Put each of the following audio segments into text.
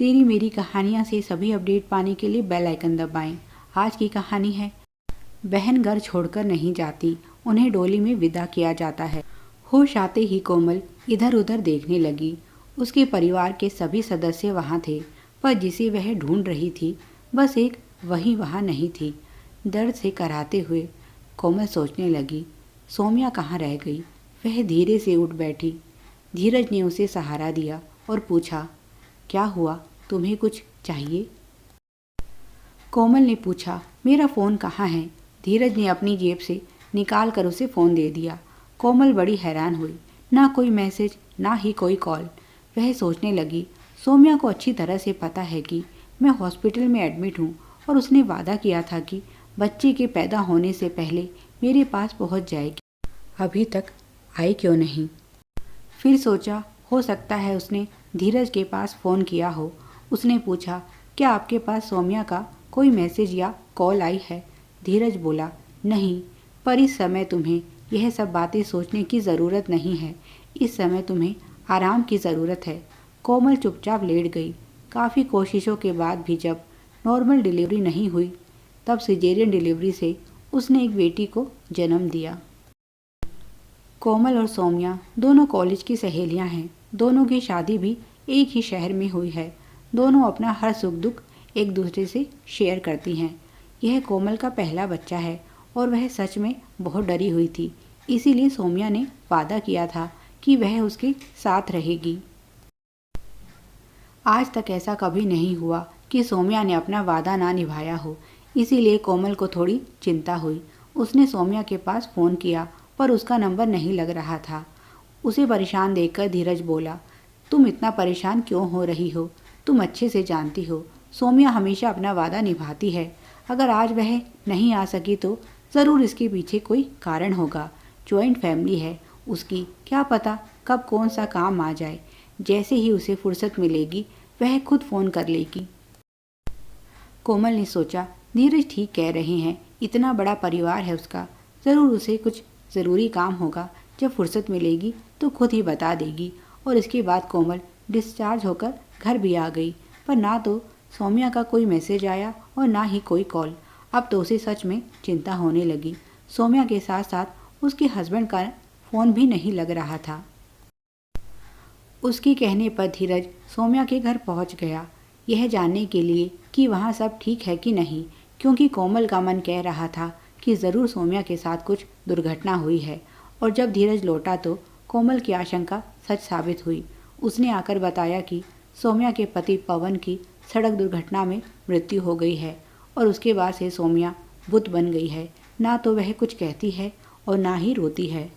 तेरी मेरी कहानियाँ से सभी अपडेट पाने के लिए बेल आइकन दबाएं। आज की कहानी है, बहन घर छोड़कर नहीं जाती, उन्हें डोली में विदा किया जाता है। होश आते ही कोमल इधर उधर देखने लगी। उसके परिवार के सभी सदस्य वहाँ थे, पर जिसे वह ढूंढ रही थी बस एक वही वहाँ नहीं थी। दर्द से कराहते हुए कोमल सोचने लगी, सौम्या कहाँ रह गई। वह धीरे से उठ बैठी। धीरज ने उसे सहारा दिया और पूछा, क्या हुआ, तुम्हें कुछ चाहिए? कोमल ने पूछा, मेरा फ़ोन कहाँ है? धीरज ने अपनी जेब से निकाल कर उसे फ़ोन दे दिया। कोमल बड़ी हैरान हुई, ना कोई मैसेज ना ही कोई कॉल। वह सोचने लगी, सौम्या को अच्छी तरह से पता है कि मैं हॉस्पिटल में एडमिट हूँ और उसने वादा किया था कि बच्चे के पैदा होने से पहले मेरे पास पहुँच जाएगी। अभी तक आई क्यों नहीं? फिर सोचा, हो सकता है उसने धीरज के पास फ़ोन किया हो। उसने पूछा, क्या आपके पास सौम्या का कोई मैसेज या कॉल आई है? धीरज बोला, नहीं, पर इस समय तुम्हें यह सब बातें सोचने की ज़रूरत नहीं है। इस समय तुम्हें आराम की ज़रूरत है। कोमल चुपचाप लेट गई। काफ़ी कोशिशों के बाद भी जब नॉर्मल डिलीवरी नहीं हुई, तब सिजेरियन डिलीवरी से उसने एक बेटी को जन्म दिया। कोमल और सौम्या दोनों कॉलेज की सहेलियां हैं। दोनों की शादी भी एक ही शहर में हुई है। दोनों अपना हर सुख दुख एक दूसरे से शेयर करती हैं। यह कोमल का पहला बच्चा है और वह सच में बहुत डरी हुई थी। इसीलिए सौम्या ने वादा किया था कि वह उसके साथ रहेगी। आज तक ऐसा कभी नहीं हुआ कि सौम्या ने अपना वादा ना निभाया हो। इसीलिए कोमल को थोड़ी चिंता हुई। उसने सौम्या के पास फ़ोन किया, पर उसका नंबर नहीं लग रहा था। उसे परेशान देखकर धीरज बोला, तुम इतना परेशान क्यों हो रही हो? तुम अच्छे से जानती हो सौम्या हमेशा अपना वादा निभाती है। अगर आज वह नहीं आ सकी तो ज़रूर इसके पीछे कोई कारण होगा। जॉइंट फैमिली है उसकी, क्या पता कब कौन सा काम आ जाए। जैसे ही उसे फुर्सत मिलेगी वह खुद फ़ोन कर लेगी। कोमल ने सोचा, धीरज ठीक कह रहे हैं, इतना बड़ा परिवार है उसका, ज़रूर उसे कुछ ज़रूरी काम होगा। जब फुर्सत मिलेगी तो खुद ही बता देगी। और इसके बाद कोमल डिस्चार्ज होकर घर भी आ गई, पर ना तो सौम्या का कोई मैसेज आया और ना ही कोई कॉल। अब तो उसे सच में चिंता होने लगी। सौम्या के साथ साथ उसके हस्बैंड का फ़ोन भी नहीं लग रहा था। उसके कहने पर धीरज सौम्या के घर पहुंच गया, यह जानने के लिए कि वहां सब ठीक है कि नहीं, क्योंकि कोमल का मन कह रहा था कि ज़रूर सौम्या के साथ कुछ दुर्घटना हुई है। और जब धीरज लौटा तो कोमल की आशंका सच साबित हुई। उसने आकर बताया कि सौम्या के पति पवन की सड़क दुर्घटना में मृत्यु हो गई है और उसके बाद से सौम्या बुत बन गई है। ना तो वह कुछ कहती है और ना ही रोती है।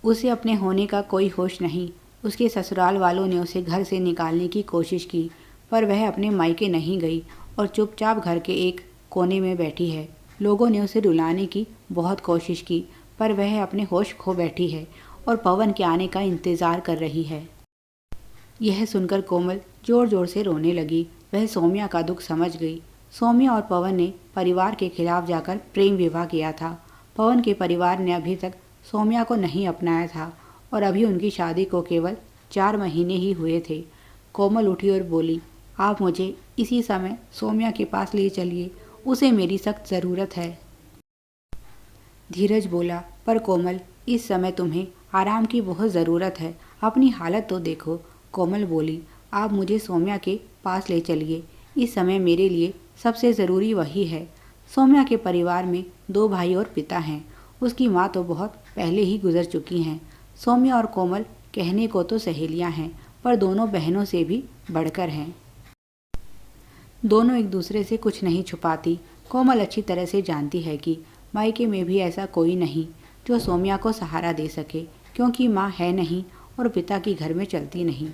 उसे अपने होने का कोई होश नहीं। उसके ससुराल वालों ने उसे घर से निकालने की कोशिश की, पर वह अपने मायके नहीं गई और चुपचाप घर के एक कोने में बैठी है। लोगों ने उसे रुलाने की बहुत कोशिश की, पर वह अपने होश खो बैठी है और पवन के आने का इंतज़ार कर रही है। यह सुनकर कोमल ज़ोर ज़ोर से रोने लगी। वह सौम्या का दुख समझ गई। सौम्या और पवन ने परिवार के खिलाफ जाकर प्रेम विवाह किया था। पवन के परिवार ने अभी तक सौम्या को नहीं अपनाया था और अभी उनकी शादी को केवल 4 महीने ही हुए थे। कोमल उठी और बोली, आप मुझे इसी समय सौम्या के पास ले चलिए, उसे मेरी सख्त ज़रूरत है। धीरज बोला, पर कोमल, इस समय तुम्हें आराम की बहुत ज़रूरत है, अपनी हालत तो देखो। कोमल बोली, आप मुझे सौम्या के पास ले चलिए, इस समय मेरे लिए सबसे ज़रूरी वही है। सौम्या के परिवार में 2 भाई और पिता हैं। उसकी माँ तो बहुत पहले ही गुजर चुकी हैं। सौम्या और कोमल कहने को तो सहेलियाँ हैं, पर दोनों बहनों से भी बढ़कर हैं। दोनों एक दूसरे से कुछ नहीं छुपाती। कोमल अच्छी तरह से जानती है कि मायके में भी ऐसा कोई नहीं जो सौम्या को सहारा दे सके, क्योंकि माँ है नहीं और पिता की घर में चलती नहीं।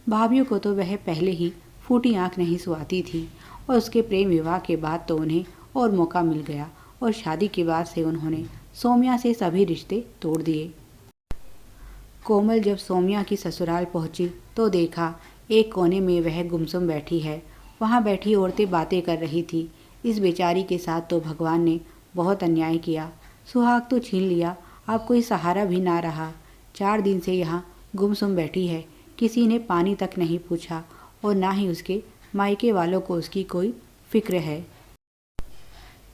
भाभीियों को तो वह पहले ही फूटी आंख नहीं सुहाती थी और उसके प्रेम विवाह के बाद तो उन्हें और मौका मिल गया और शादी के बाद से उन्होंने सौम्या से सभी रिश्ते तोड़ दिए। कोमल जब सौम्या की ससुराल पहुंची तो देखा एक कोने में वह गुमसुम बैठी है। वहां बैठी औरतें बातें कर रही थी। इस बेचारी के साथ तो भगवान ने बहुत अन्याय किया। सुहाग तो छीन लिया, अब कोई सहारा भी ना रहा। 4 दिन से यहाँ गुमसुम बैठी है, किसी ने पानी तक नहीं पूछा और ना ही उसके मायके वालों को उसकी कोई फिक्र है।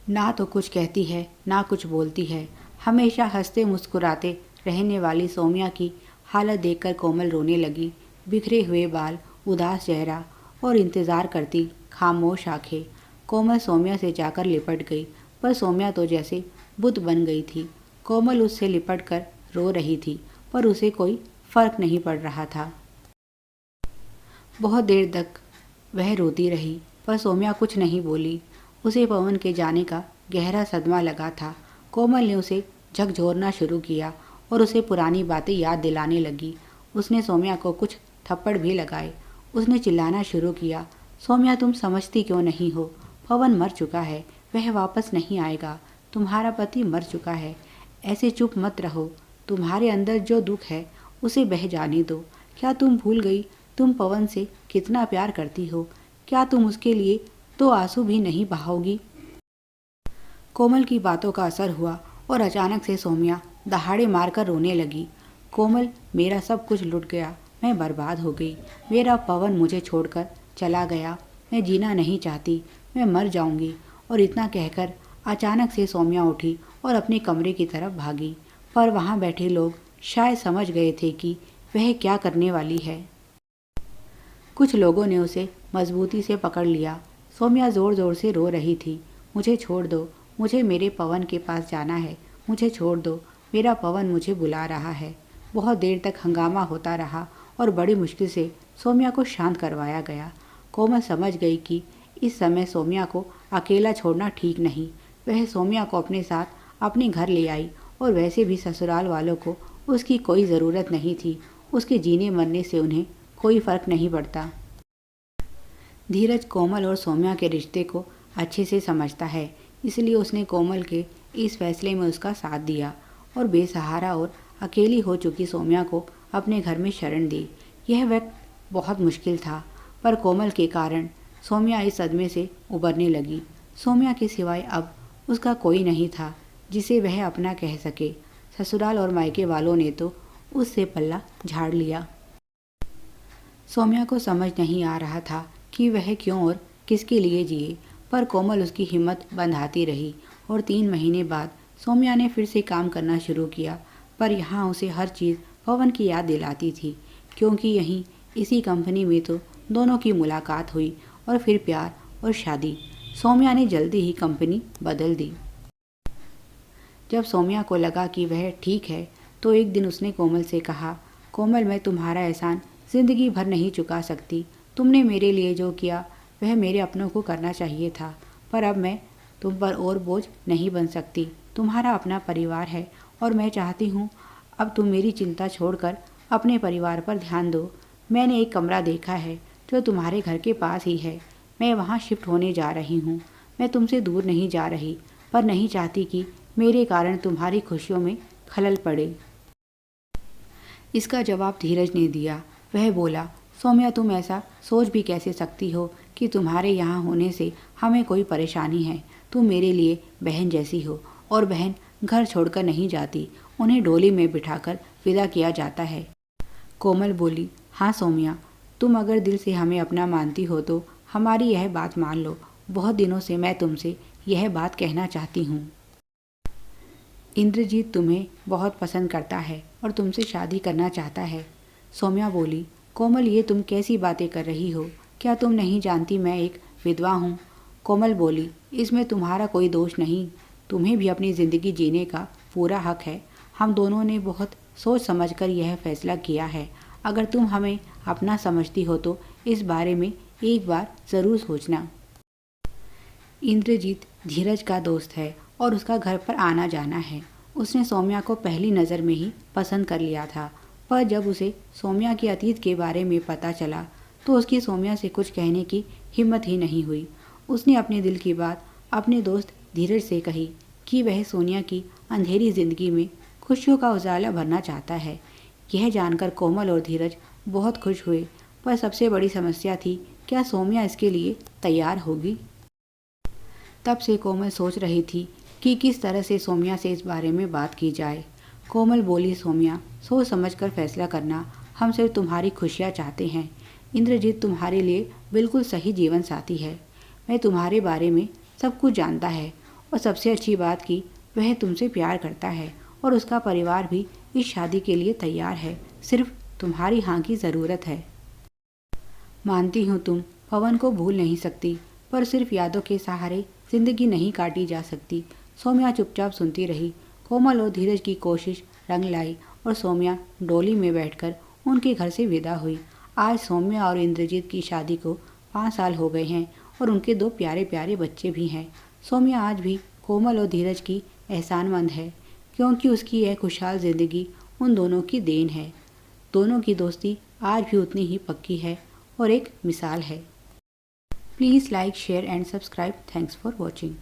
ना तो कुछ कहती है ना कुछ बोलती है। हमेशा हंसते मुस्कुराते रहने वाली सौम्या की हालत देखकर कोमल रोने लगी। बिखरे हुए बाल, उदास चेहरा और इंतज़ार करती खामोश आंखें। कोमल सौम्या से जाकर लिपट गई, पर सौम्या तो जैसे बुत बन गई थी। कोमल उससे लिपट कर रो रही थी, पर उसे कोई फर्क नहीं पड़ रहा था। बहुत देर तक वह रोती रही, पर सौम्या कुछ नहीं बोली। उसे पवन के जाने का गहरा सदमा लगा था। कोमल ने उसे झकझोरना शुरू किया और उसे पुरानी बातें याद दिलाने लगी। उसने सौम्या को कुछ थप्पड़ भी लगाए। उसने चिल्लाना शुरू किया, सौम्या तुम समझती क्यों नहीं हो? पवन मर चुका है, वह वापस नहीं आएगा। तुम्हारा पति मर चुका है। ऐसे चुप मत रहो। तुम्हारे अंदर जो दुख है उसे बह जाने दो। क्या तुम भूल गई तुम पवन से कितना प्यार करती हो? क्या तुम उसके लिए तो आंसू भी नहीं बहाओगी? कोमल की बातों का असर हुआ और अचानक से सौम्या दहाड़े मारकर रोने लगी। कोमल, मेरा सब कुछ लुट गया, मैं बर्बाद हो गई। मेरा पवन मुझे छोड़कर चला गया। मैं जीना नहीं चाहती, मैं मर जाऊंगी। और इतना कहकर अचानक से सौम्या उठी और अपने कमरे की तरफ भागी। पर वहाँ बैठे लोग शायद समझ गए थे कि वह क्या करने वाली है। कुछ लोगों ने उसे मजबूती से पकड़ लिया। सौम्या ज़ोर ज़ोर से रो रही थी, मुझे छोड़ दो, मुझे मेरे पवन के पास जाना है, मुझे छोड़ दो, मेरा पवन मुझे बुला रहा है। बहुत देर तक हंगामा होता रहा और बड़ी मुश्किल से सौम्या को शांत करवाया गया। कोमल समझ गई कि इस समय सौम्या को अकेला छोड़ना ठीक नहीं। वह सौम्या को अपने साथ अपने घर ले आई और वैसे भी ससुराल वालों को उसकी कोई ज़रूरत नहीं थी। उसके जीने मरने से उन्हें कोई फ़र्क नहीं पड़ता। धीरज कोमल और सौम्या के रिश्ते को अच्छे से समझता है, इसलिए उसने कोमल के इस फैसले में उसका साथ दिया और बेसहारा और अकेली हो चुकी सौम्या को अपने घर में शरण दी। यह वक्त बहुत मुश्किल था, पर कोमल के कारण सौम्या इस सदमे से उबरने लगी। सौम्या के सिवाय अब उसका कोई नहीं था जिसे वह अपना कह सके। ससुराल और मायके वालों ने तो उससे पल्ला झाड़ लिया। सौम्या को समझ नहीं आ रहा था कि वह क्यों और किसके लिए जिए, पर कोमल उसकी हिम्मत बंधाती रही और 3 महीने बाद सौम्या ने फिर से काम करना शुरू किया। पर यहाँ उसे हर चीज़ पवन की याद दिलाती थी, क्योंकि यहीं इसी कंपनी में तो दोनों की मुलाकात हुई और फिर प्यार और शादी। सौम्या ने जल्दी ही कंपनी बदल दी। जब सौम्या को लगा कि वह ठीक है, तो एक दिन उसने कोमल से कहा, कोमल, मैं तुम्हारा एहसान ज़िंदगी भर नहीं चुका सकती। तुमने मेरे लिए जो किया वह मेरे अपनों को करना चाहिए था, पर अब मैं तुम पर और बोझ नहीं बन सकती। तुम्हारा अपना परिवार है और मैं चाहती हूँ अब तुम मेरी चिंता छोड़कर अपने परिवार पर ध्यान दो। मैंने एक कमरा देखा है जो तुम्हारे घर के पास ही है। मैं वहाँ शिफ्ट होने जा रही हूँ। मैं तुमसे दूर नहीं जा रही, पर नहीं चाहती कि मेरे कारण तुम्हारी खुशियों में खलल पड़े। इसका जवाब धीरज ने दिया। वह बोला, सौम्या, तुम ऐसा सोच भी कैसे सकती हो कि तुम्हारे यहाँ होने से हमें कोई परेशानी है? तुम मेरे लिए बहन जैसी हो और बहन घर छोड़कर नहीं जाती, उन्हें डोली में बिठाकर विदा किया जाता है। कोमल बोली, हाँ सौम्या, तुम अगर दिल से हमें अपना मानती हो तो हमारी यह बात मान लो। बहुत दिनों से मैं तुमसे यह बात कहना चाहती हूँ। इंद्रजीत तुम्हें बहुत पसंद करता है और तुमसे शादी करना चाहता है। सौम्या बोली, कोमल, ये तुम कैसी बातें कर रही हो? क्या तुम नहीं जानती मैं एक विधवा हूँ? कोमल बोली, इसमें तुम्हारा कोई दोष नहीं। तुम्हें भी अपनी ज़िंदगी जीने का पूरा हक है। हम दोनों ने बहुत सोच समझकर यह फैसला किया है। अगर तुम हमें अपना समझती हो तो इस बारे में एक बार ज़रूर सोचना। इंद्रजीत धीरज का दोस्त है और उसका घर पर आना जाना है। उसने सौम्या को पहली नज़र में ही पसंद कर लिया था, पर जब उसे सौम्या के अतीत के बारे में पता चला तो उसकी सौम्या से कुछ कहने की हिम्मत ही नहीं हुई। उसने अपने दिल की बात अपने दोस्त धीरज से कही कि वह सोनिया की अंधेरी ज़िंदगी में खुशियों का उजाला भरना चाहता है। यह जानकर कोमल और धीरज बहुत खुश हुए, पर सबसे बड़ी समस्या थी, क्या सौम्या इसके लिए तैयार होगी? तब से कोमल सोच रही थी कि किस तरह से सौम्या से इस बारे में बात की जाए। कोमल बोली, सौम्या, सोच समझ कर फैसला करना। हम सिर्फ तुम्हारी खुशियाँ चाहते हैं। इंद्रजीत तुम्हारे लिए बिल्कुल सही जीवन साथी है। मैं तुम्हारे बारे में सब कुछ जानता है और सबसे अच्छी बात कि वह तुमसे प्यार करता है और उसका परिवार भी इस शादी के लिए तैयार है। सिर्फ तुम्हारी हाँ की ज़रूरत है। मानती हूँ तुम पवन को भूल नहीं सकती, पर सिर्फ यादों के सहारे जिंदगी नहीं काटी जा सकती। सौम्या चुपचाप सुनती रही। कोमल और धीरज की कोशिश रंग लाई और सौम्या डोली में बैठकर उनके घर से विदा हुई। आज सौम्या और इंद्रजीत की शादी को 5 साल हो गए हैं और उनके 2 प्यारे प्यारे बच्चे भी हैं। सौम्या आज भी कोमल और धीरज की एहसानमंद है, क्योंकि उसकी यह खुशहाल ज़िंदगी उन दोनों की देन है। दोनों की दोस्ती आज भी उतनी ही पक्की है और एक मिसाल है। Please like, share and subscribe. Thanks for watching.